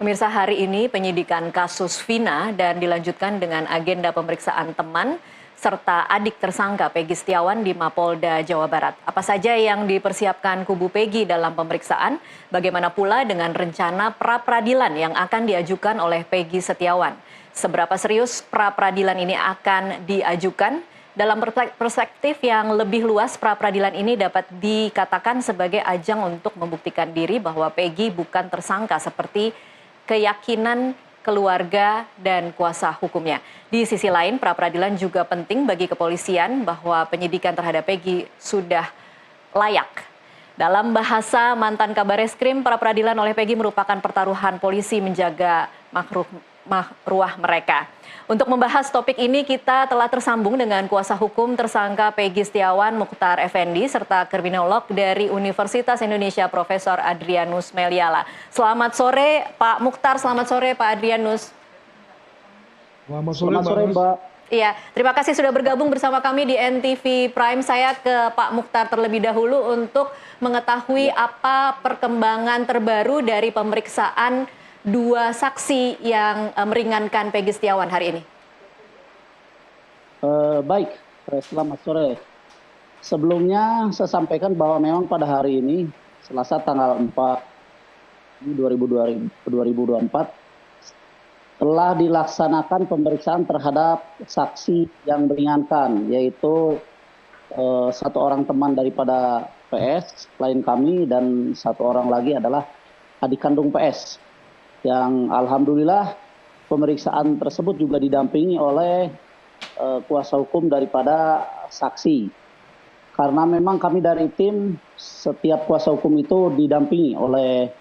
Pemirsa, hari ini penyidikan kasus Vina dan dilanjutkan dengan agenda pemeriksaan teman serta adik tersangka Peggy Setiawan di Mapolda Jawa Barat. Apa saja yang dipersiapkan kubu Peggy dalam pemeriksaan? Bagaimana pula dengan rencana pra-peradilan yang akan diajukan oleh Peggy Setiawan? Seberapa serius pra-peradilan ini akan diajukan? Dalam perspektif yang lebih luas, pra-peradilan ini dapat dikatakan sebagai ajang untuk membuktikan diri bahwa Peggy bukan tersangka seperti keyakinan keluarga dan kuasa hukumnya. Di sisi lain, pra-peradilan juga penting bagi kepolisian bahwa penyidikan terhadap Peggy sudah layak. Dalam bahasa mantan Kabareskrim, pra-peradilan oleh Peggy merupakan pertaruhan polisi menjaga marwah mereka. Untuk membahas topik ini, kita telah tersambung dengan kuasa hukum tersangka Peggy Setiawan, Mukhtar Effendi, serta kriminolog dari Universitas Indonesia, Profesor Adrianus Meliala. Selamat sore, Pak Mukhtar. Selamat sore, Pak Adrianus. Selamat sore, Mbak. Iya, terima kasih sudah bergabung bersama kami di NTV Prime. Saya ke Pak Mukhtar terlebih dahulu untuk mengetahui apa perkembangan terbaru dari pemeriksaan dua saksi yang meringankan Peggy Setiawan hari ini. Baik, selamat sore. Sebelumnya saya sampaikan bahwa memang pada hari ini, Selasa tanggal 4 2024, telah dilaksanakan pemeriksaan terhadap saksi yang meringankan, yaitu satu orang teman daripada PS, klien kami, dan satu orang lagi adalah adik kandung PS. Yang alhamdulillah pemeriksaan tersebut juga didampingi oleh kuasa hukum daripada saksi. Karena memang kami dari tim, setiap kuasa hukum itu didampingi oleh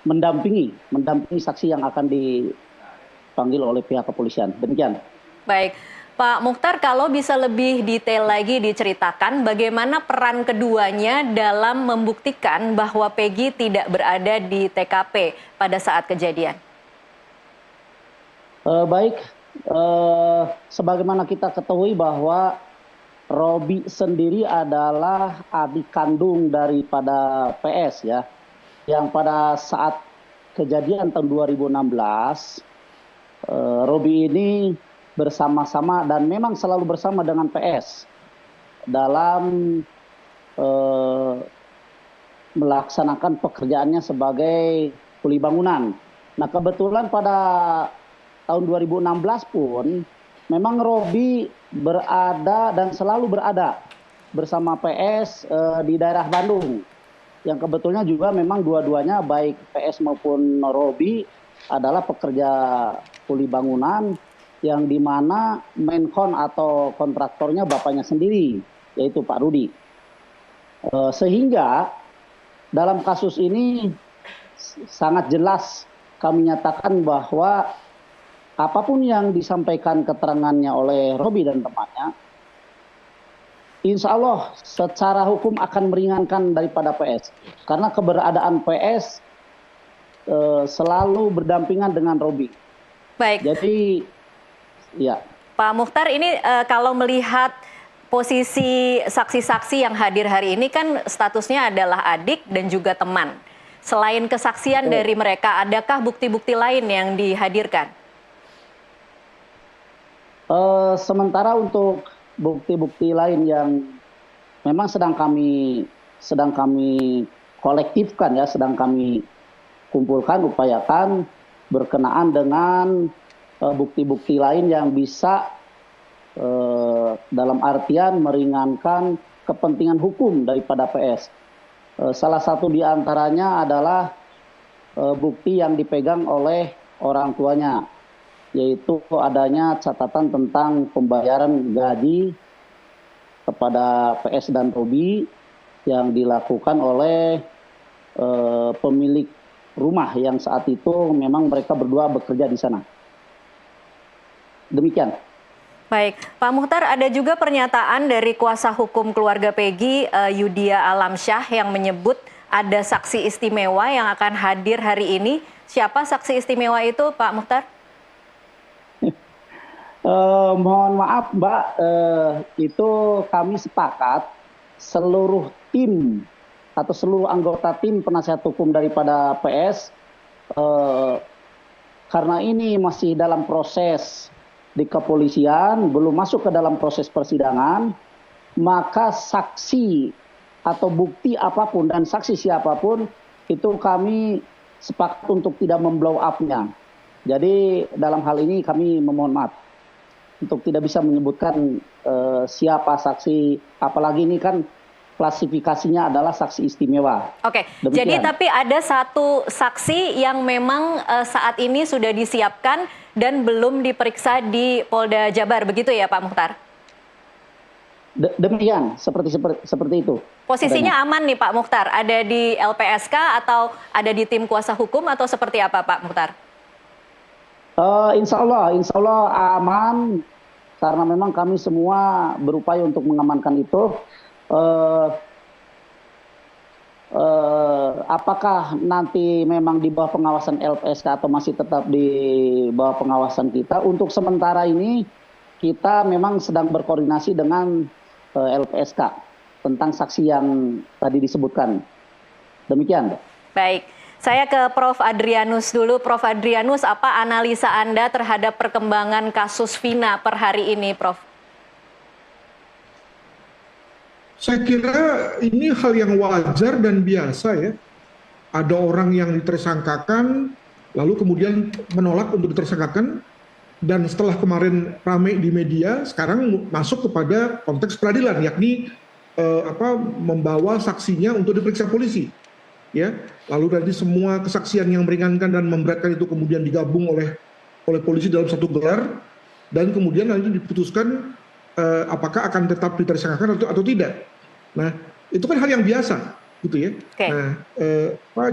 mendampingi saksi yang akan dipanggil oleh pihak kepolisian. Demikian. Baik, Pak Mukhtar, kalau bisa lebih detail lagi diceritakan bagaimana peran keduanya dalam membuktikan bahwa Peggy tidak berada di TKP pada saat kejadian. Baik, sebagaimana kita ketahui bahwa Robi sendiri adalah adik kandung daripada PS ya, yang pada saat kejadian tahun 2016, Robi ini bersama-sama dan memang selalu bersama dengan PS dalam melaksanakan pekerjaannya sebagai kuli bangunan. Nah, kebetulan pada tahun 2016 pun memang Robi berada dan selalu berada bersama PS di daerah Bandung. Yang kebetulannya juga memang dua-duanya baik PS maupun Robi adalah pekerja kuli bangunan yang dimana Menkon atau kontraktornya bapaknya sendiri, yaitu Pak Rudi. Sehingga dalam kasus ini sangat jelas kami nyatakan bahwa apapun yang disampaikan keterangannya oleh Robi dan temannya, insya Allah secara hukum akan meringankan daripada PS. Karena keberadaan PS selalu berdampingan dengan Robi. Baik. Jadi, ya. Pak Mukhtar, ini kalau melihat posisi saksi-saksi yang hadir hari ini kan statusnya adalah adik dan juga teman. Selain kesaksian dari mereka, adakah bukti-bukti lain yang dihadirkan? Sementara untuk bukti-bukti lain yang memang sedang kami kolektifkan ya, sedang kami kumpulkan, upayakan berkenaan dengan bukti-bukti lain yang bisa dalam artian meringankan kepentingan hukum daripada PS. Salah satu di antaranya adalah bukti yang dipegang oleh orang tuanya, yaitu adanya catatan tentang pembayaran gaji kepada PS dan Robi yang dilakukan oleh pemilik rumah yang saat itu memang mereka berdua bekerja di sana. Demikian. Baik, Pak Mukhtar, ada juga pernyataan dari kuasa hukum keluarga Peggy, Yudia Alamsyah, yang menyebut ada saksi istimewa yang akan hadir hari ini. Siapa saksi istimewa itu, Pak Mukhtar? Mohon maaf, Mbak, itu kami sepakat seluruh tim atau seluruh anggota tim penasihat hukum daripada PS eh, karena ini masih dalam proses di kepolisian, belum masuk ke dalam proses persidangan, maka saksi atau bukti apapun dan saksi siapapun itu kami sepakat untuk tidak memblow up-nya. Jadi dalam hal ini kami memohon maaf untuk tidak bisa menyebutkan siapa saksi, apalagi ini kan klasifikasinya adalah saksi istimewa. Oke, Demikian. jadi tapi ada satu saksi yang memang saat ini sudah disiapkan dan belum diperiksa di Polda Jabar, begitu ya Pak Mukhtar? Demikian, seperti itu. Posisinya aman nih Pak Mukhtar, ada di LPSK atau ada di tim kuasa hukum atau seperti apa Pak Mukhtar? Insya Allah aman, karena memang kami semua berupaya untuk mengamankan itu. Apakah nanti memang di bawah pengawasan LPSK atau masih tetap di bawah pengawasan kita? Untuk sementara ini kita memang sedang berkoordinasi dengan LPSK tentang saksi yang tadi disebutkan. Demikian, Mbak. Baik. Saya ke Prof. Adrianus dulu. Prof. Adrianus, apa analisa Anda terhadap perkembangan kasus Vina per hari ini, Prof? Saya kira ini hal yang wajar dan biasa ya. Ada orang yang ditersangkakan, lalu kemudian menolak untuk ditersangkakan, dan setelah kemarin ramai di media, sekarang masuk kepada konteks peradilan, yakni membawa saksinya untuk diperiksa polisi. Ya, lalu nanti semua kesaksian yang meringankan dan memberatkan itu kemudian digabung oleh polisi dalam satu gelar, dan kemudian nanti diputuskan apakah akan tetap ditersangkakan atau tidak. Nah, itu kan hal yang biasa, gitu ya. Okay. Nah,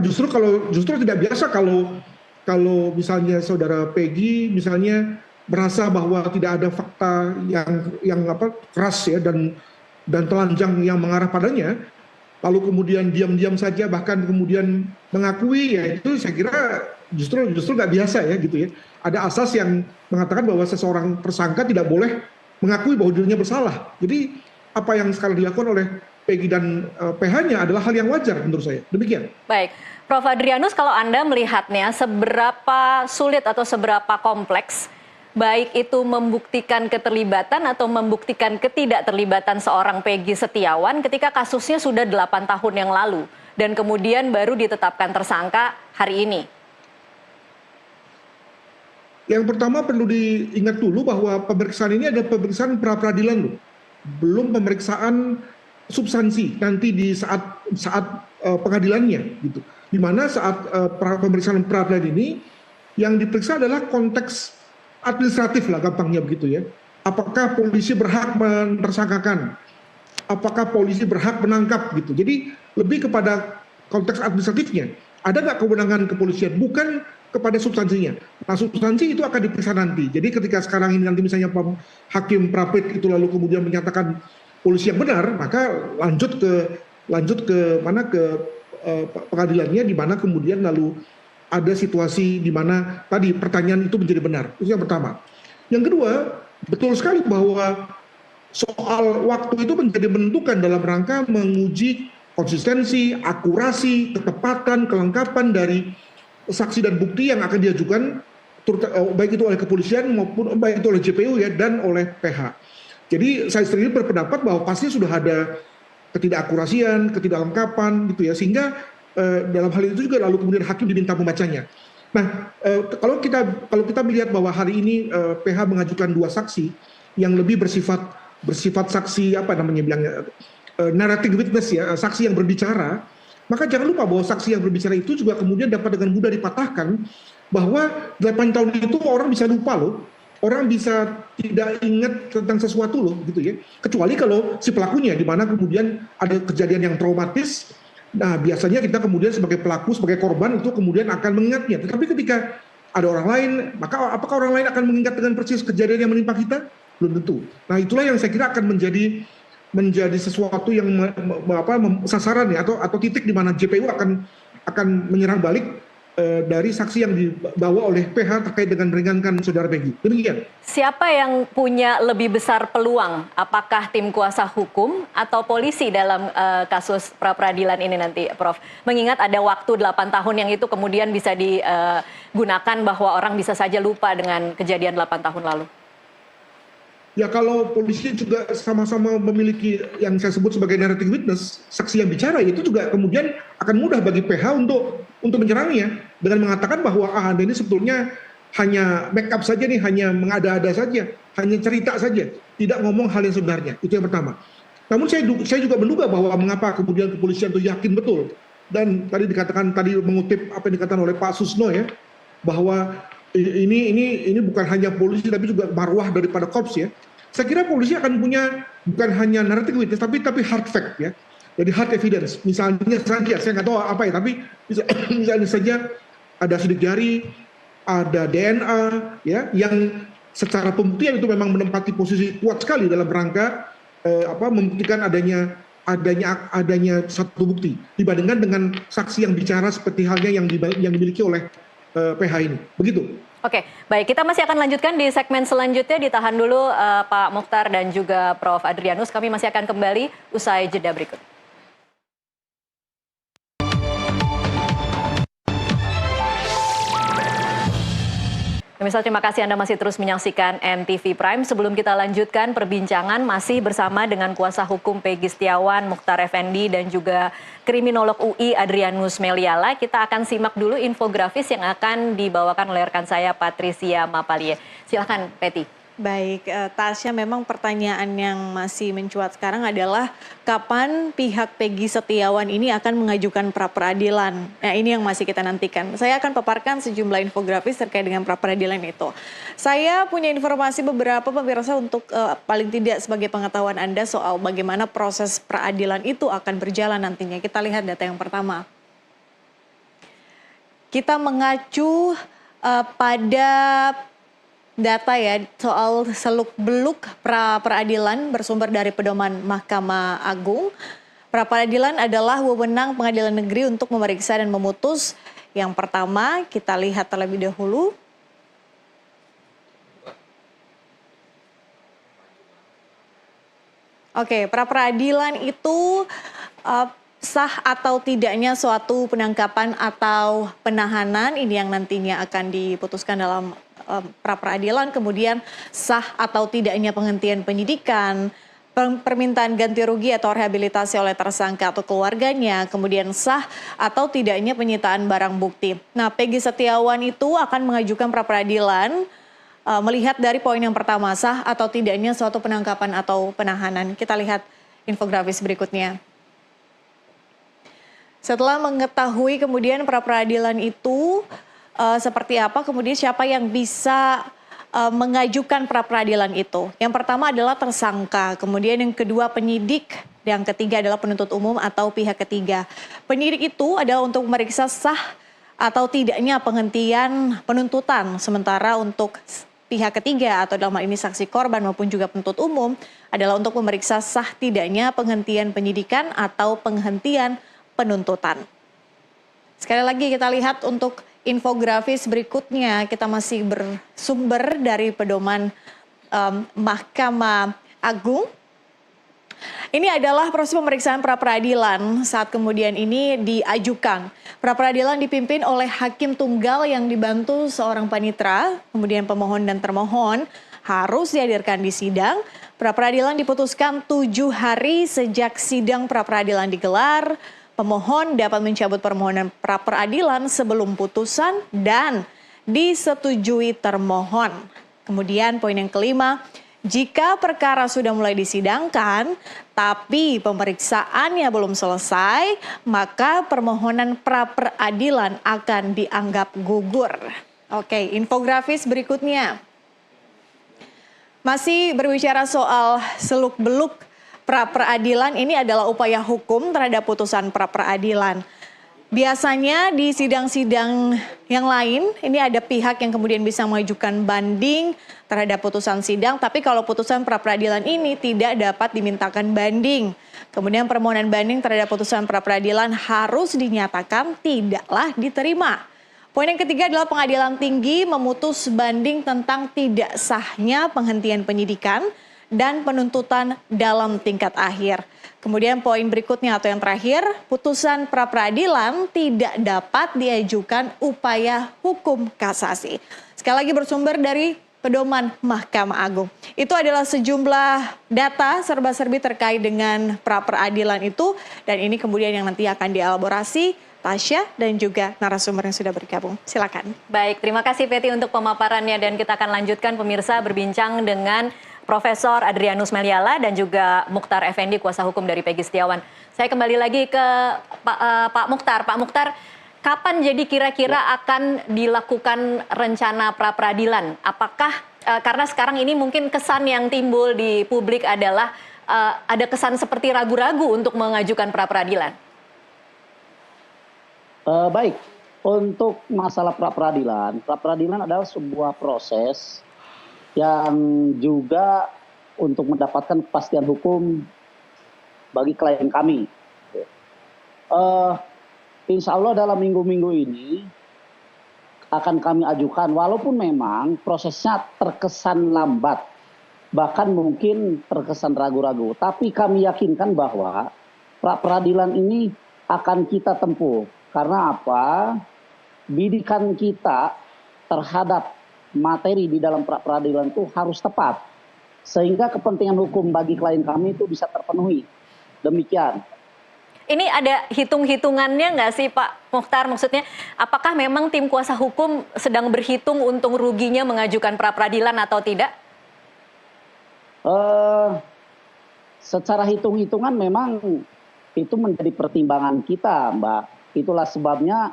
justru tidak biasa kalau misalnya saudara Peggy misalnya merasa bahwa tidak ada fakta yang keras ya dan telanjang yang mengarah padanya, lalu kemudian diam-diam saja bahkan kemudian mengakui, ya itu saya kira justru nggak biasa ya, gitu ya. Ada asas yang mengatakan bahwa seseorang tersangka tidak boleh mengakui bahwa dirinya bersalah. Jadi apa yang sekarang dilakukan oleh Peggy dan PH-nya adalah hal yang wajar menurut saya. Demikian. Baik, Prof. Adrianus, kalau Anda melihatnya seberapa sulit atau seberapa kompleks baik itu membuktikan keterlibatan atau membuktikan ketidakterlibatan seorang Peggy Setiawan ketika kasusnya sudah 8 tahun yang lalu dan kemudian baru ditetapkan tersangka hari ini? Yang pertama perlu diingat dulu bahwa pemeriksaan ini adalah pemeriksaan pra-peradilan loh. Belum pemeriksaan substansi nanti di saat pengadilannya gitu. Di mana saat pemeriksaan pra-peradilan ini yang diperiksa adalah konteks administratif lah gampangnya begitu ya. Apakah polisi berhak mentersangkakan? Apakah polisi berhak menangkap gitu. Jadi lebih kepada konteks administratifnya. Ada nggak kewenangan kepolisian? Bukan kepada substansinya. Nah, substansi itu akan diperiksa nanti. Jadi ketika sekarang ini nanti misalnya Hakim Prapit itu lalu kemudian menyatakan polisi yang benar, maka lanjut ke pengadilannya, di mana kemudian lalu ada situasi di mana tadi pertanyaan itu menjadi benar. Itu yang pertama. Yang kedua, betul sekali bahwa soal waktu itu menjadi menentukan dalam rangka menguji konsistensi, akurasi, ketepatan, kelengkapan dari saksi dan bukti yang akan diajukan, baik itu oleh kepolisian maupun baik itu oleh JPU ya dan oleh PH. Jadi saya sendiri berpendapat bahwa pasti sudah ada ketidakakurasian, ketidaklengkapan gitu ya, sehingga dalam hal itu juga lalu kemudian hakim diminta membacanya. Nah, kalau kita melihat bahwa hari ini PH mengajukan 2 saksi yang lebih bersifat saksi bilangnya narrative witness ya, saksi yang berbicara, maka jangan lupa bahwa saksi yang berbicara itu juga kemudian dapat dengan mudah dipatahkan bahwa 8 tahun itu orang bisa lupa loh. Orang bisa tidak ingat tentang sesuatu loh gitu ya. Kecuali kalau si pelakunya, di mana kemudian ada kejadian yang traumatis. Nah, biasanya kita kemudian sebagai pelaku, sebagai korban itu kemudian akan mengingatnya. Tetapi ketika ada orang lain, maka apakah orang lain akan mengingat dengan persis kejadian yang menimpa kita? Belum tentu. Nah, itulah yang saya kira akan menjadi sesuatu yang sasaran ya, atau titik di mana JPU akan menyerang balik dari saksi yang dibawa oleh PH terkait dengan meringankan saudara Peggy. Demikian. Siapa yang punya lebih besar peluang? Apakah tim kuasa hukum atau polisi dalam kasus pra-peradilan ini nanti, Prof? Mengingat ada waktu 8 tahun yang itu kemudian bisa digunakan bahwa orang bisa saja lupa dengan kejadian 8 tahun lalu. Ya kalau polisi juga sama-sama memiliki yang saya sebut sebagai narrative witness, saksi yang bicara, itu juga kemudian akan mudah bagi PH untuk menyerangnya dengan mengatakan bahwa Anda ini sebetulnya hanya make up saja nih, hanya mengada-ada saja, hanya cerita saja, tidak ngomong hal yang sebenarnya. Itu yang pertama. Namun saya juga menduga bahwa mengapa kemudian kepolisian itu yakin betul, dan tadi mengutip apa yang dikatakan oleh Pak Susno ya, bahwa ini bukan hanya polisi tapi juga marwah daripada korps ya. Saya kira polisi akan punya bukan hanya narrative witness tapi hard fact ya. Jadi hard evidence. Misalnya saja, saya nggak tahu apa ya, tapi misalnya saja ada sidik jari, ada DNA ya, yang secara pembuktian itu memang menempati posisi kuat sekali dalam rangka membuktikan adanya satu bukti dibandingkan dengan saksi yang bicara seperti halnya yang dimiliki oleh PH ini. Begitu. Oke, baik. Kita masih akan lanjutkan di segmen selanjutnya. Ditahan dulu Pak Mukhtar dan juga Prof. Adrianus. Kami masih akan kembali usai jeda berikut. Pemirsa, terima kasih Anda masih terus menyaksikan MTV Prime. Sebelum kita lanjutkan perbincangan, masih bersama dengan kuasa hukum Peggy Setiawan, Mukhtar Effendi, dan juga kriminolog UI Adrianus Meliala. Kita akan simak dulu infografis yang akan dibawakan oleh rekan saya Patricia Mapalie. Silakan, Peti. Baik, Tasya, memang pertanyaan yang masih mencuat sekarang adalah kapan pihak Peggy Setiawan ini akan mengajukan pra-peradilan. Nah, ini yang masih kita nantikan. Saya akan paparkan sejumlah infografis terkait dengan pra-peradilan itu. Saya punya informasi beberapa pemirsa untuk paling tidak sebagai pengetahuan Anda soal bagaimana proses peradilan itu akan berjalan nantinya. Kita lihat data yang pertama. Kita mengacu pada data ya soal seluk-beluk pra-peradilan bersumber dari pedoman Mahkamah Agung. Pra-peradilan adalah wewenang pengadilan negeri untuk memeriksa dan memutus. Yang pertama kita lihat terlebih dahulu. Oke, pra-peradilan itu sah atau tidaknya suatu penangkapan atau penahanan, ini yang nantinya akan diputuskan dalam pra-peradilan. Kemudian sah atau tidaknya penghentian penyidikan, permintaan ganti rugi atau rehabilitasi oleh tersangka atau keluarganya, kemudian sah atau tidaknya penyitaan barang bukti. Nah, Peggy Setiawan itu akan mengajukan pra-peradilan melihat dari poin yang pertama, sah atau tidaknya suatu penangkapan atau penahanan. Kita lihat infografis berikutnya. Setelah mengetahui kemudian pra-peradilan itu seperti apa, kemudian siapa yang bisa mengajukan pra-peradilan itu. Yang pertama adalah tersangka, kemudian yang kedua penyidik, yang ketiga adalah penuntut umum atau pihak ketiga. Penyidik itu adalah untuk memeriksa sah atau tidaknya penghentian penuntutan, sementara untuk pihak ketiga atau dalam hal ini saksi korban maupun juga penuntut umum adalah untuk memeriksa sah tidaknya penghentian penyidikan atau penghentian penuntutan. Sekali lagi kita lihat untuk infografis berikutnya, kita masih bersumber dari pedoman Mahkamah Agung. Ini adalah proses pemeriksaan pra-peradilan saat kemudian ini diajukan. Pra-peradilan dipimpin oleh hakim tunggal yang dibantu seorang panitera, kemudian pemohon dan termohon harus dihadirkan di sidang. Pra-peradilan diputuskan 7 hari sejak sidang pra-peradilan digelar. Pemohon dapat mencabut permohonan pra-peradilan sebelum putusan dan disetujui termohon. Kemudian poin yang kelima, jika perkara sudah mulai disidangkan tapi pemeriksaannya belum selesai, maka permohonan pra-peradilan akan dianggap gugur. Oke, infografis berikutnya. Masih berbicara soal seluk-beluk pra-peradilan, ini adalah upaya hukum terhadap putusan pra-peradilan. Biasanya di sidang-sidang yang lain, ini ada pihak yang kemudian bisa mengajukan banding terhadap putusan sidang, tapi kalau putusan pra-peradilan ini tidak dapat dimintakan banding. Kemudian permohonan banding terhadap putusan pra-peradilan harus dinyatakan tidaklah diterima. Poin yang ketiga adalah pengadilan tinggi memutus banding tentang tidak sahnya penghentian penyidikan dan penuntutan dalam tingkat akhir. Kemudian poin berikutnya atau yang terakhir, putusan pra-peradilan tidak dapat diajukan upaya hukum kasasi. Sekali lagi bersumber dari pedoman Mahkamah Agung. Itu adalah sejumlah data serba-serbi terkait dengan pra-peradilan itu, dan ini kemudian yang nanti akan dielaborasi Tasya dan juga narasumber yang sudah bergabung. Silakan. Baik, terima kasih Peti untuk pemaparannya, dan kita akan lanjutkan pemirsa berbincang dengan Profesor Adrianus Meliala dan juga Mukhtar Effendi, kuasa hukum dari Peggy Setiawan. Saya kembali lagi ke Pak Mukhtar. Pak Mukhtar, kapan jadi kira-kira akan dilakukan rencana pra-peradilan? Apakah karena sekarang ini mungkin kesan yang timbul di publik adalah ada kesan seperti ragu-ragu untuk mengajukan pra-peradilan? Baik, untuk masalah pra-peradilan adalah sebuah proses yang juga untuk mendapatkan kepastian hukum bagi klien kami. Insya Allah dalam minggu-minggu ini akan kami ajukan, walaupun memang prosesnya terkesan lambat, bahkan mungkin terkesan ragu-ragu. Tapi kami yakinkan bahwa pra-peradilan ini akan kita tempuh. Karena apa? Bidikan kita terhadap materi di dalam pra-peradilan itu harus tepat. Sehingga kepentingan hukum bagi klien kami itu bisa terpenuhi. Demikian. Ini ada hitung-hitungannya nggak sih Pak Mukhtar? Maksudnya apakah memang tim kuasa hukum sedang berhitung untung ruginya mengajukan pra-peradilan atau tidak? Secara hitung-hitungan memang itu menjadi pertimbangan kita, Mbak. Itulah sebabnya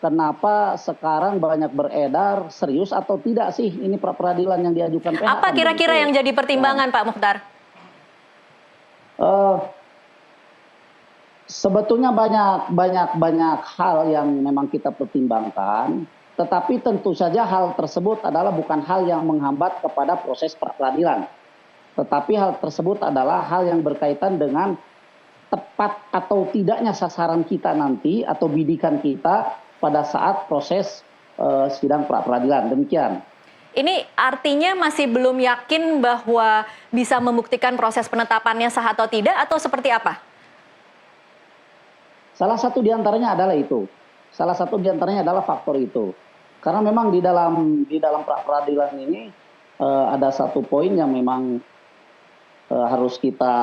kenapa sekarang banyak beredar serius atau tidak sih ini pra-peradilan yang diajukan PH. Apa kira-kira yang jadi pertimbangan Pak Mukhtar? Sebetulnya banyak hal yang memang kita pertimbangkan, tetapi tentu saja hal tersebut adalah bukan hal yang menghambat kepada proses pra-peradilan. Tetapi hal tersebut adalah hal yang berkaitan dengan tepat atau tidaknya sasaran kita nanti atau bidikan kita pada saat proses sidang pra-peradilan. Demikian. Ini artinya masih belum yakin bahwa bisa membuktikan proses penetapannya sah atau tidak, atau seperti apa? Salah satu diantaranya adalah itu. Salah satu diantaranya adalah faktor itu. Karena memang di dalam pra-peradilan ini ada satu poin yang memang harus kita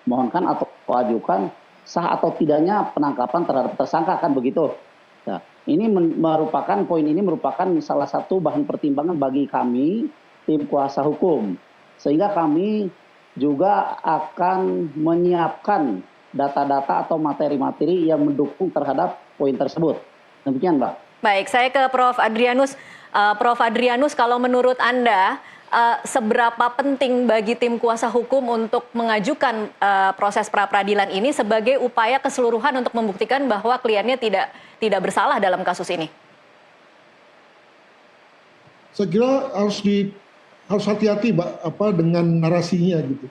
mohonkan atau ajukan, sah atau tidaknya penangkapan terhadap tersangka, kan begitu. Nah, ini poin ini merupakan salah satu bahan pertimbangan bagi kami tim kuasa hukum, sehingga kami juga akan menyiapkan data-data atau materi-materi yang mendukung terhadap poin tersebut. Demikian, Mbak. Baik, saya ke Prof. Adrianus. Prof. Adrianus, kalau menurut Anda seberapa penting bagi tim kuasa hukum untuk mengajukan proses pra-peradilan ini sebagai upaya keseluruhan untuk membuktikan bahwa kliennya tidak bersalah dalam kasus ini? Saya kira harus hati-hati, Mbak, dengan narasinya gitu.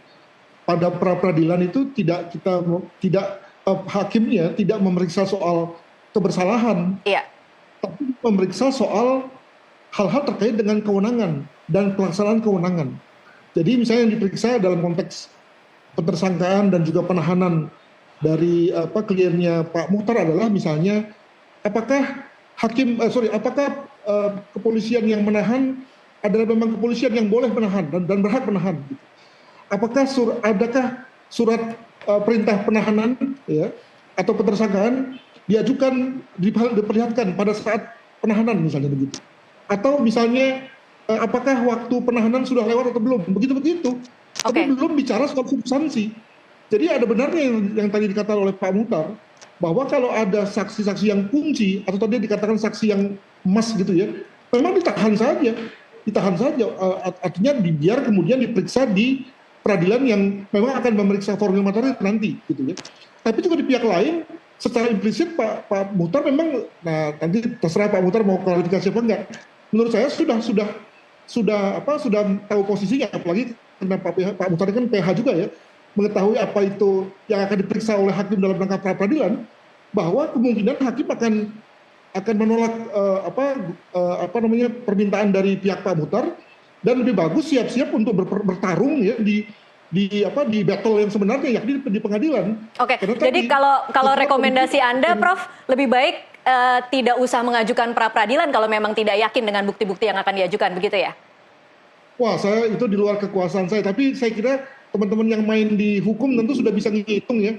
Pada pra-peradilan itu hakimnya tidak memeriksa soal kebersalahan, Iya. tapi memeriksa soal hal-hal terkait dengan kewenangan dan pelaksanaan kewenangan. Jadi misalnya yang diperiksa dalam konteks petersangkaan dan juga penahanan dari kliennya Pak Mukhtar adalah misalnya apakah kepolisian yang menahan adalah memang kepolisian yang boleh menahan dan berhak menahan. Gitu. Apakah adakah surat perintah penahanan ya atau petersangkaan diperlihatkan pada saat penahanan misalnya begitu. Atau misalnya apakah waktu penahanan sudah lewat atau belum, begitu. Tapi belum bicara soal substansi. Jadi ada benarnya yang tadi dikatakan oleh Pak Mukhtar, bahwa kalau ada saksi-saksi yang kunci atau tadi dikatakan saksi yang emas gitu ya, memang ditahan saja, artinya biar kemudian diperiksa di peradilan yang memang akan memeriksa formil materi nanti gitu ya. Tapi juga di pihak lain secara implisit Pak Mukhtar memang, nah nanti terserah Pak Mukhtar mau klarifikasi apa enggak. Menurut saya sudah tahu posisinya, apalagi karena Pak Mukhtar kan PH juga ya, mengetahui apa itu yang akan diperiksa oleh hakim dalam rangka pra-peradilan, bahwa kemungkinan hakim akan akan menolak permintaan dari pihak Pak Muhtar, dan lebih bagus siap-siap untuk bertarung ya di battle yang sebenarnya, yakni di pengadilan. Oke, Karena jadi tadi, kalau rekomendasi Anda, Prof, lebih baik tidak usah mengajukan pra peradilan kalau memang tidak yakin dengan bukti-bukti yang akan diajukan, begitu ya? wah, saya itu di luar kekuasaan saya, tapi saya kira teman-teman yang main di hukum tentu sudah bisa menghitung ya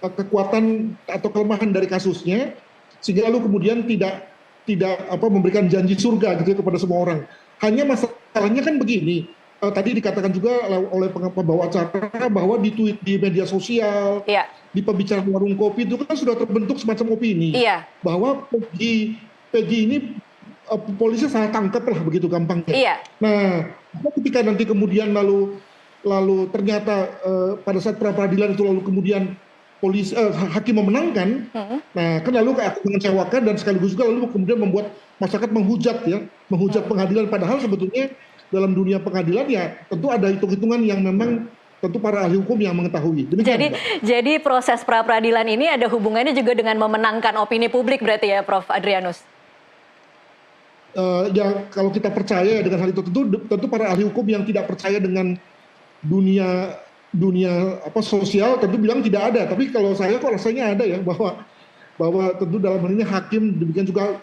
kekuatan atau kelemahan dari kasusnya, sehingga lalu kemudian tidak memberikan janji surga gitu ya kepada semua orang. Hanya masalahnya kan begini, tadi dikatakan juga oleh pembawa acara bahwa di tweet di media sosial, Iya. di pembicaraan warung kopi itu kan sudah terbentuk semacam opini Iya. bahwa Peggy ini polisi salah tangkap lah, begitu gampangnya. Iya. Nah, ketika nanti kemudian lalu ternyata pada saat pra peradilan itu lalu kemudian hakim memenangkan, nah kan lalu akan mengecewakan dan sekaligus juga lalu kemudian membuat masyarakat menghujat pengadilan, padahal sebetulnya dalam dunia pengadilan ya tentu ada hitung-hitungan yang memang tentu para ahli hukum yang mengetahui. Demikian, Jadi proses pra peradilan ini ada hubungannya juga dengan memenangkan opini publik berarti ya, Prof Adrianus? Ya kalau kita percaya dengan hal itu, tentu para ahli hukum yang tidak percaya dengan dunia sosial tentu bilang tidak ada, tapi kalau saya kok rasanya ada ya, bahwa tentu dalam hal ini hakim, demikian juga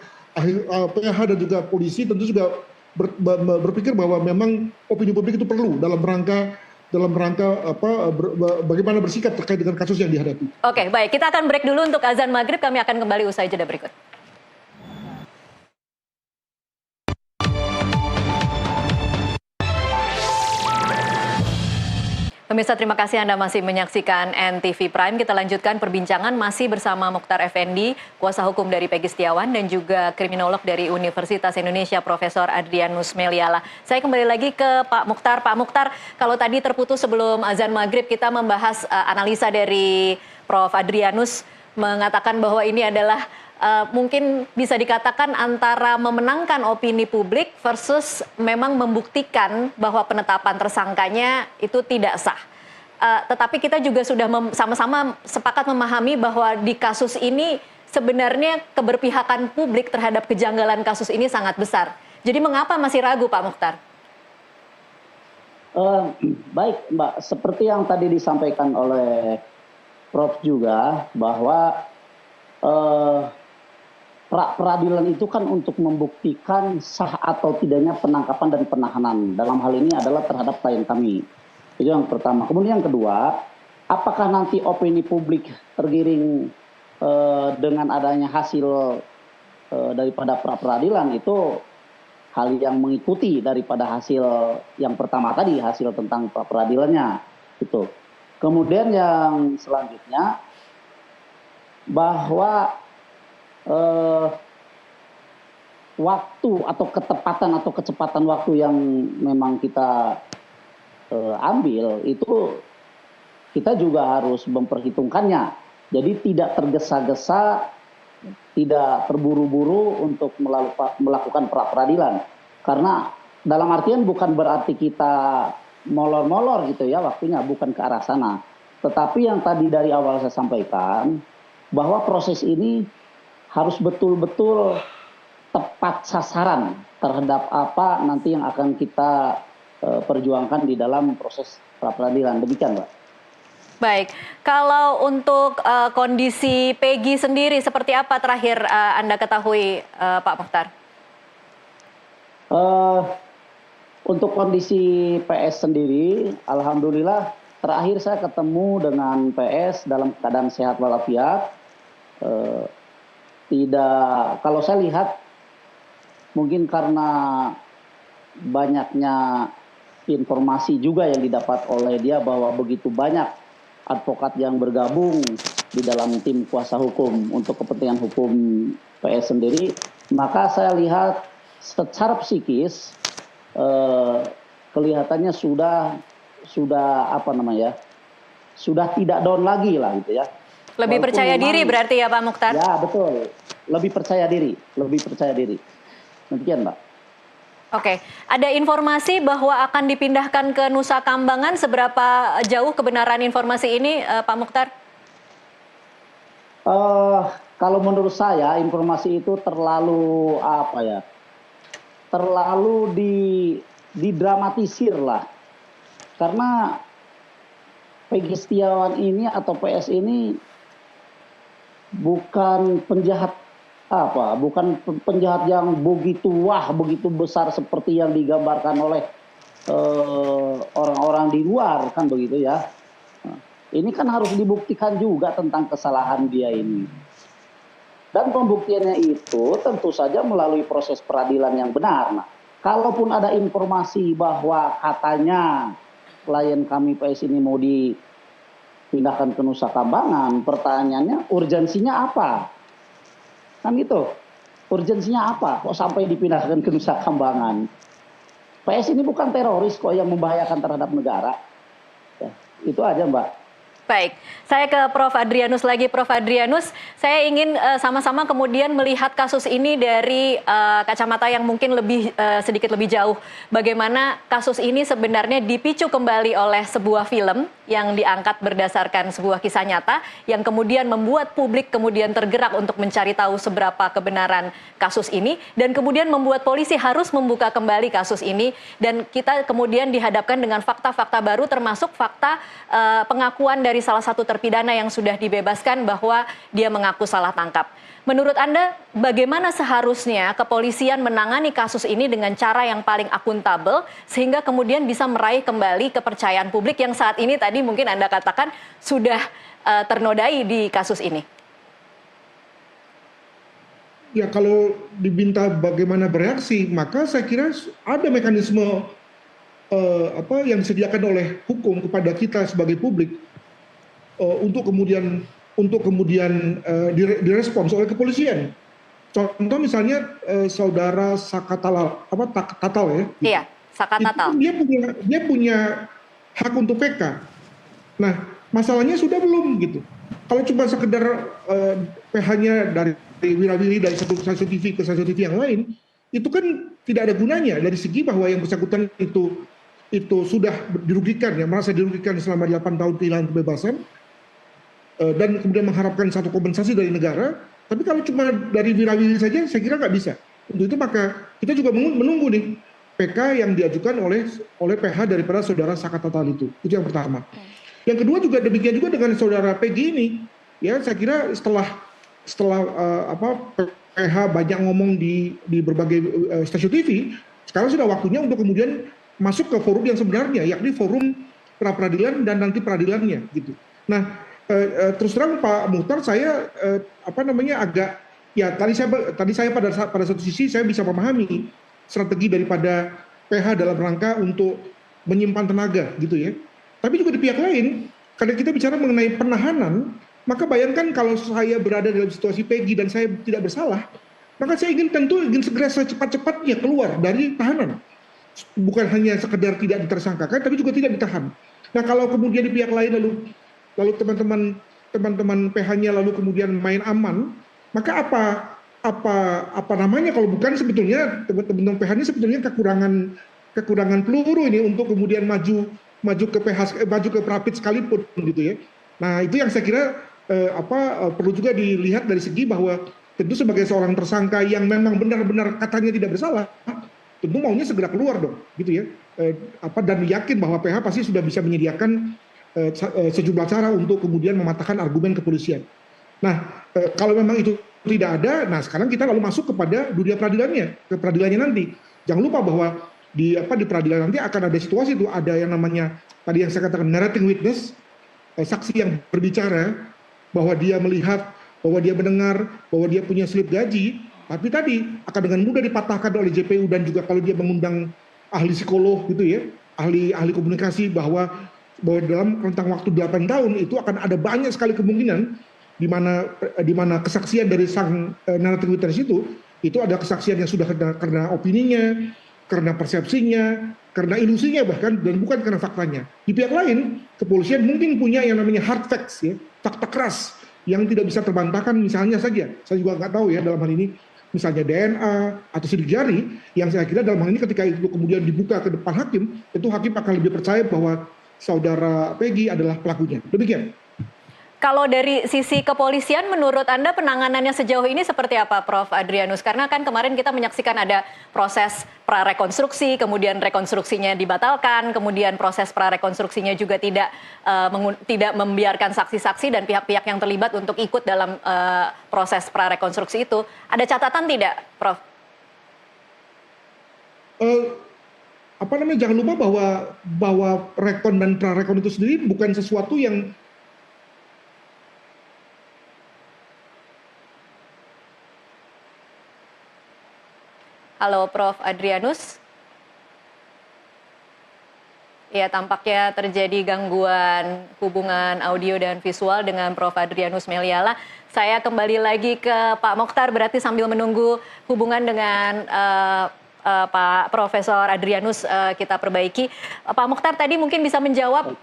PH dan juga polisi tentu juga berpikir bahwa memang opini publik itu perlu dalam rangka bagaimana bersikap terkait dengan kasus yang dihadapi. Oke, baik, kita akan break dulu untuk azan maghrib, kami akan kembali usai jeda berikut. Pemirsa, terima kasih Anda masih menyaksikan NTV Prime. Kita lanjutkan perbincangan masih bersama Mokhtar Effendi, kuasa hukum dari Peggy Setiawan, dan juga kriminolog dari Universitas Indonesia, Profesor Adrianus Meliala. Saya kembali lagi ke Pak Mokhtar. Pak Mokhtar, kalau tadi terputus sebelum azan maghrib, kita membahas analisa dari Prof Adrianus mengatakan bahwa ini adalah mungkin bisa dikatakan antara memenangkan opini publik versus memang membuktikan bahwa penetapan tersangkanya itu tidak sah. Tetapi kita juga sudah sama-sama sepakat memahami bahwa di kasus ini sebenarnya keberpihakan publik terhadap kejanggalan kasus ini sangat besar. Jadi mengapa masih ragu, Pak Mokhtar? Baik, Mbak. Seperti yang tadi disampaikan oleh Prof juga, bahwa pra-peradilan itu kan untuk membuktikan sah atau tidaknya penangkapan dan penahanan. Dalam hal ini adalah terhadap klien kami. Itu yang pertama. Kemudian yang kedua, apakah nanti opini publik tergiring dengan adanya hasil daripada pra-peradilan, itu hal yang mengikuti daripada hasil yang pertama tadi, hasil tentang pra-peradilannya. Itu. Kemudian yang selanjutnya, bahwa waktu atau ketepatan atau kecepatan waktu yang memang kita ambil itu kita juga harus memperhitungkannya. Jadi tidak tergesa-gesa, tidak terburu-buru untuk melakukan pra-peradilan. Karena dalam artian bukan berarti kita molor-molor gitu ya waktunya, bukan ke arah sana. Tetapi yang tadi dari awal saya sampaikan, bahwa proses ini harus betul-betul tepat sasaran terhadap apa nanti yang akan kita perjuangkan di dalam proses pra-peradilan. Demikian, Mbak. Baik, kalau untuk kondisi Peggy sendiri seperti apa terakhir Anda ketahui, Pak Mokhtar? Untuk kondisi PS sendiri, alhamdulillah terakhir saya ketemu dengan PS dalam keadaan sehat walafiat. Tidak, kalau saya lihat mungkin karena banyaknya informasi juga yang didapat oleh dia bahwa begitu banyak advokat yang bergabung di dalam tim kuasa hukum untuk kepentingan hukum PS sendiri, maka saya lihat secara psikis kelihatannya sudah tidak down lagi lah gitu ya. Lebih Walaupun percaya diri berarti ya Pak Mokhtar? Ya betul, lebih percaya diri. Demikian, Mbak. Oke, ada informasi bahwa akan dipindahkan ke Nusa Kambangan, seberapa jauh kebenaran informasi ini Pak Mokhtar? Eh, Kalau menurut saya informasi itu terlalu apa ya? Terlalu didramatisir lah. Karena Peggy Setiawan ini atau PS ini bukan penjahat bukan penjahat yang begitu begitu besar seperti yang digambarkan oleh orang-orang di luar kan begitu ya. Nah, ini kan harus dibuktikan juga tentang kesalahan dia ini. Dan pembuktiannya itu tentu saja melalui proses peradilan yang benar. Nah, kalaupun ada informasi bahwa katanya klien kami PS ini mau dipindahkan ke Nusa Kambangan, pertanyaannya urgensinya apa? Kan gitu. Urgensinya apa? Kok sampai dipindahkan ke Nusa Kambangan? PS ini bukan teroris kok yang membahayakan terhadap negara. Ya, itu aja, Mbak. Baik, saya ke Prof. Adrianus lagi. Prof. Adrianus, saya ingin sama-sama kemudian melihat kasus ini dari kacamata yang mungkin sedikit lebih jauh. Bagaimana kasus ini sebenarnya dipicu kembali oleh sebuah film yang diangkat berdasarkan sebuah kisah nyata yang kemudian membuat publik kemudian tergerak untuk mencari tahu seberapa kebenaran kasus ini dan kemudian membuat polisi harus membuka kembali kasus ini dan kita kemudian dihadapkan dengan fakta-fakta baru termasuk fakta pengakuan dari salah satu terpidana yang sudah dibebaskan bahwa dia mengaku salah tangkap. Menurut Anda, bagaimana seharusnya kepolisian menangani kasus ini dengan cara yang paling akuntabel sehingga kemudian bisa meraih kembali kepercayaan publik yang saat ini tadi mungkin Anda katakan sudah ternodai di kasus ini? Ya kalau diminta bagaimana bereaksi, maka saya kira ada mekanisme yang disediakan oleh hukum kepada kita sebagai publik untuk kemudian direspons oleh kepolisian. Contoh misalnya saudara Tatal ya. Iya, Saka Tatal. Dia punya hak untuk PK. Nah, masalahnya sudah belum gitu. Kalau cuma sekedar PH-nya dari wirawiri dari satu stasiun TV ke stasiun TV yang lain, itu kan tidak ada gunanya dari segi bahwa yang bersangkutan itu sudah dirugikan ya, merasa dirugikan selama 8 tahun kehilangan kebebasan dan kemudian mengharapkan satu kompensasi dari negara. Tapi kalau cuma dari wirawiri saja saya kira nggak bisa. Untuk itu maka kita juga menunggu nih PK yang diajukan oleh PH daripada saudara Saka Tatal itu yang pertama. Yang kedua juga demikian juga dengan saudara Peggy ini ya, saya kira setelah PH banyak ngomong di berbagai stasiun TV, sekarang sudah waktunya untuk kemudian masuk ke forum yang sebenarnya, yakni forum pra peradilan dan nanti peradilannya gitu. Nah, terus terang Pak Muhtar, saya agak ya tadi saya pada satu sisi saya bisa memahami strategi daripada PH dalam rangka untuk menyimpan tenaga gitu ya. Tapi juga di pihak lain, karena kita bicara mengenai penahanan, maka bayangkan kalau saya berada dalam situasi Peggy dan saya tidak bersalah, maka saya ingin segera secepat-cepatnya keluar dari tahanan. Bukan hanya sekedar tidak ditersangkakan, tapi juga tidak ditahan. Nah, kalau kemudian di pihak lain lalu teman-teman PH-nya lalu kemudian main aman, maka apa namanya kalau bukan sebetulnya teman-teman PH ini sebetulnya kekurangan peluru ini untuk kemudian maju ke PH, maju ke Prapit sekalipun gitu ya. Nah, itu yang saya kira perlu juga dilihat dari segi bahwa tentu sebagai seorang tersangka yang memang benar-benar katanya tidak bersalah, tentu maunya segera keluar dong, gitu ya. Dan yakin bahwa PH pasti sudah bisa menyediakan sejumlah cara untuk kemudian mematahkan argumen kepolisian. Nah, kalau memang itu tidak ada, nah sekarang kita lalu masuk kepada dunia peradilannya nanti. Jangan lupa bahwa di peradilan nanti akan ada situasi itu, ada yang namanya tadi yang saya katakan narrating witness, saksi yang berbicara bahwa dia melihat, bahwa dia mendengar, bahwa dia punya slip gaji, tapi tadi akan dengan mudah dipatahkan oleh JPU dan juga kalau dia mengundang ahli psikolog gitu ya, ahli komunikasi bahwa dalam rentang waktu 8 tahun itu akan ada banyak sekali kemungkinan di mana kesaksian dari sang narrative witness itu ada kesaksian yang sudah karena opininya, karena persepsinya, karena ilusinya bahkan, dan bukan karena faktanya. Di pihak lain, kepolisian mungkin punya yang namanya hard facts ya, fakta keras yang tidak bisa terbantahkan, misalnya saja, saya juga nggak tahu ya dalam hal ini, misalnya DNA atau sidik jari, yang saya kira dalam hal ini ketika itu kemudian dibuka ke depan hakim, tentu hakim akan lebih percaya bahwa saudara Peggy adalah pelakunya. Demikian. Kalau dari sisi kepolisian, menurut Anda penanganannya sejauh ini seperti apa, Prof. Adrianus? Karena kan kemarin kita menyaksikan ada proses prarekonstruksi, kemudian rekonstruksinya dibatalkan, kemudian proses prarekonstruksinya juga tidak membiarkan saksi-saksi dan pihak-pihak yang terlibat untuk ikut dalam proses prarekonstruksi itu. Ada catatan tidak, Prof? Jangan lupa bahwa rekon dan prarekon itu sendiri bukan sesuatu yang Halo, Prof. Adrianus. Ya, tampaknya terjadi gangguan hubungan audio dan visual dengan Prof. Adrianus Meliala. Saya kembali lagi ke Pak Mokhtar, berarti sambil menunggu hubungan dengan Pak Profesor Adrianus kita perbaiki. Pak Mokhtar tadi mungkin bisa menjawab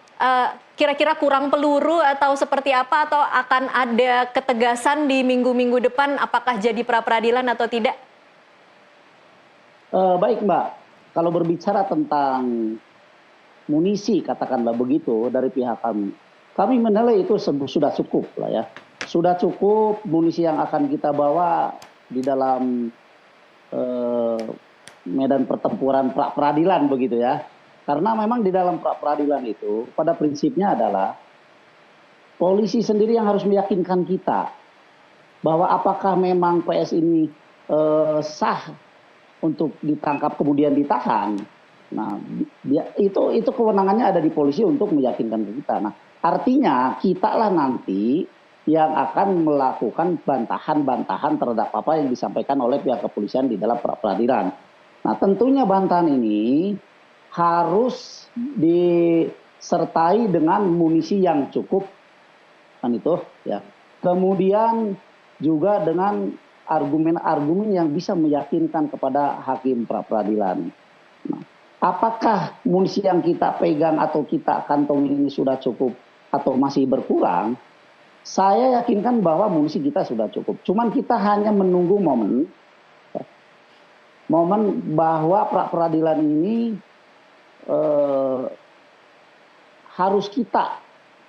kira-kira kurang peluru atau seperti apa, atau akan ada ketegasan di minggu-minggu depan apakah jadi pra-peradilan atau tidak? Baik Mbak, kalau berbicara tentang munisi katakanlah begitu dari pihak kami menilai itu sudah cukup lah ya. Sudah cukup munisi yang akan kita bawa di dalam medan pertempuran pra-peradilan begitu ya. Karena memang di dalam pra-peradilan itu pada prinsipnya adalah polisi sendiri yang harus meyakinkan kita bahwa apakah memang PS ini sah untuk ditangkap kemudian ditahan. Nah, itu kewenangannya ada di polisi untuk meyakinkan kita. Nah, artinya kita lah nanti yang akan melakukan bantahan-bantahan terhadap apa yang disampaikan oleh pihak kepolisian di dalam pra-peradilan. Nah, tentunya bantahan ini harus disertai dengan munisi yang cukup, kan itu ya. Kemudian juga dengan argumen-argumen yang bisa meyakinkan kepada hakim pra-peradilan. Nah, apakah munisi yang kita pegang atau kita kantongi ini sudah cukup atau masih berkurang? Saya yakinkan bahwa munisi kita sudah cukup. Cuman kita hanya menunggu momen bahwa pra-peradilan ini harus kita,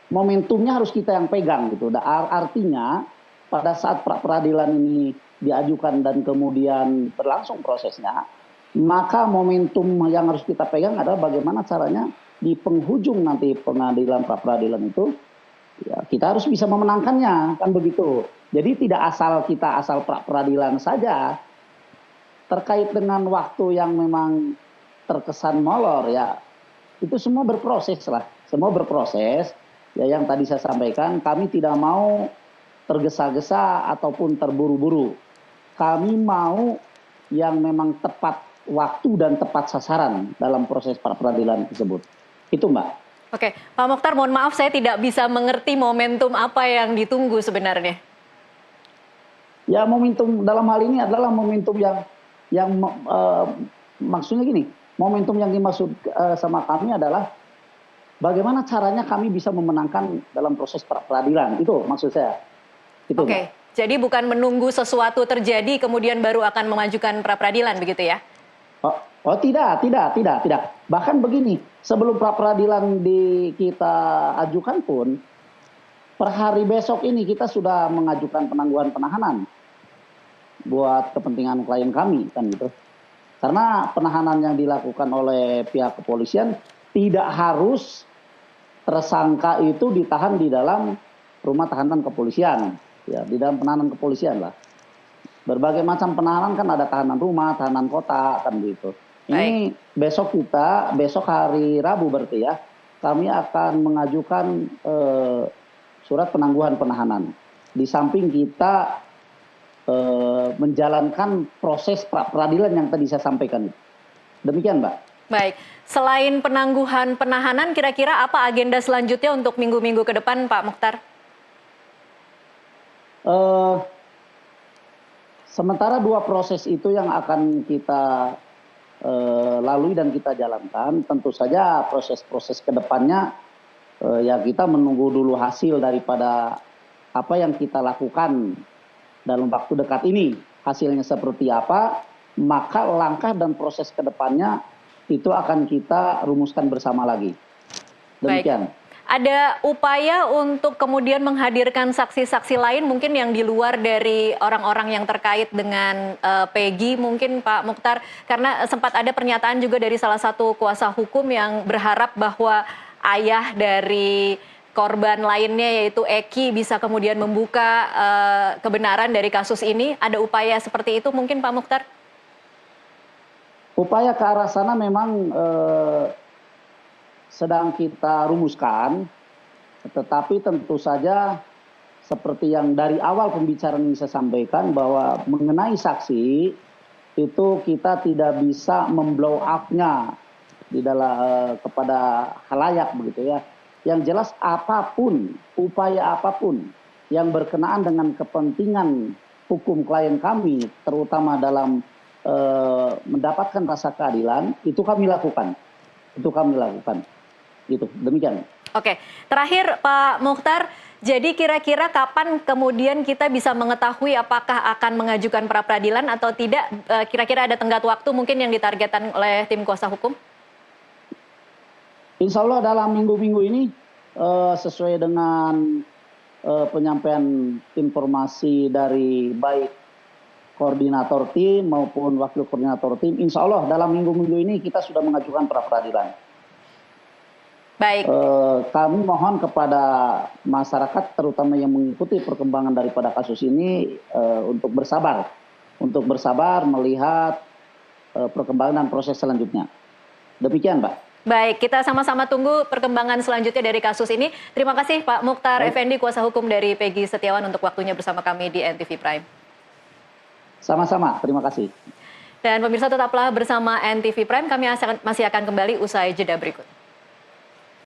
momentumnya harus kita yang pegang gitu. Artinya pada saat pra-peradilan ini diajukan dan kemudian berlangsung prosesnya, maka momentum yang harus kita pegang adalah bagaimana caranya di penghujung nanti pengadilan pra-peradilan itu ya, kita harus bisa memenangkannya, kan begitu. Jadi tidak kita asal pra-peradilan saja. Terkait dengan waktu yang memang terkesan molor ya, itu semua berproses lah, semua berproses. Ya yang tadi saya sampaikan, kami tidak mau tergesa-gesa ataupun terburu-buru. Kami mau yang memang tepat waktu dan tepat sasaran dalam proses pra-peradilan tersebut. Itu Mbak. Oke, Pak Mokhtar, mohon maaf saya tidak bisa mengerti momentum apa yang ditunggu sebenarnya. Ya momentum dalam hal ini adalah momentum yang maksudnya gini, momentum yang dimaksud sama kami adalah bagaimana caranya kami bisa memenangkan dalam proses pra-peradilan. Itu maksud saya. Itu, Oke, jadi bukan menunggu sesuatu terjadi kemudian baru akan memajukan pra-peradilan begitu ya? Oh tidak. Bahkan begini, sebelum pra-peradilan kita ajukan pun, per hari besok ini kita sudah mengajukan penangguhan penahanan buat kepentingan klien kami, kan gitu. Karena penahanan yang dilakukan oleh pihak kepolisian tidak harus tersangka itu ditahan di dalam rumah tahanan kepolisian, ya di dalam penahanan kepolisian lah. Berbagai macam penahanan kan ada tahanan rumah, tahanan kota, kan gitu. Ini besok hari Rabu berarti ya, kami akan mengajukan surat penangguhan penahanan. Di samping kita menjalankan proses pra-peradilan yang tadi saya sampaikan. Demikian Mbak. Baik, selain penangguhan penahanan, kira-kira apa agenda selanjutnya untuk minggu-minggu ke depan, Pak Mokhtar? Sementara dua proses itu yang akan kita lalui dan kita jalankan, tentu saja proses-proses ke depannya ya kita menunggu dulu hasil daripada apa yang kita lakukan dalam waktu dekat ini. Hasilnya seperti apa, maka langkah dan proses ke depannya itu akan kita rumuskan bersama lagi. Demikian. Baik. Ada upaya untuk kemudian menghadirkan saksi-saksi lain mungkin yang di luar dari orang-orang yang terkait dengan Peggy mungkin Pak Mukhtar, karena sempat ada pernyataan juga dari salah satu kuasa hukum yang berharap bahwa ayah dari korban lainnya yaitu Eki bisa kemudian membuka kebenaran dari kasus ini. Ada upaya seperti itu mungkin Pak Mukhtar? Upaya ke arah sana memang sedang kita rumuskan, tetapi tentu saja seperti yang dari awal pembicaraan ini saya sampaikan bahwa mengenai saksi itu kita tidak bisa memblow up-nya di dalam kepada khalayak begitu ya. Yang jelas apapun, upaya apapun yang berkenaan dengan kepentingan hukum klien kami, terutama dalam mendapatkan rasa keadilan, itu kami lakukan. Itu kami lakukan. Gitu, demikian. Oke, terakhir Pak Mukhtar, jadi kira-kira kapan kemudian kita bisa mengetahui apakah akan mengajukan pra peradilan atau tidak? Kira-kira ada tenggat waktu mungkin yang ditargetkan oleh tim kuasa hukum? Insya Allah dalam minggu-minggu ini sesuai dengan penyampaian informasi dari baik koordinator tim maupun wakil koordinator tim, insya Allah dalam minggu-minggu ini kita sudah mengajukan pra peradilan. Baik. Kami mohon kepada masyarakat terutama yang mengikuti perkembangan daripada kasus ini untuk bersabar melihat perkembangan dan proses selanjutnya. Demikian, Pak. Baik, kita sama-sama tunggu perkembangan selanjutnya dari kasus ini. Terima kasih Pak Mukhtar Effendi, kuasa hukum dari Peggy Setiawan untuk waktunya bersama kami di NTV Prime. Sama-sama, terima kasih. Dan pemirsa tetaplah bersama NTV Prime, kami masih akan kembali usai jeda berikut.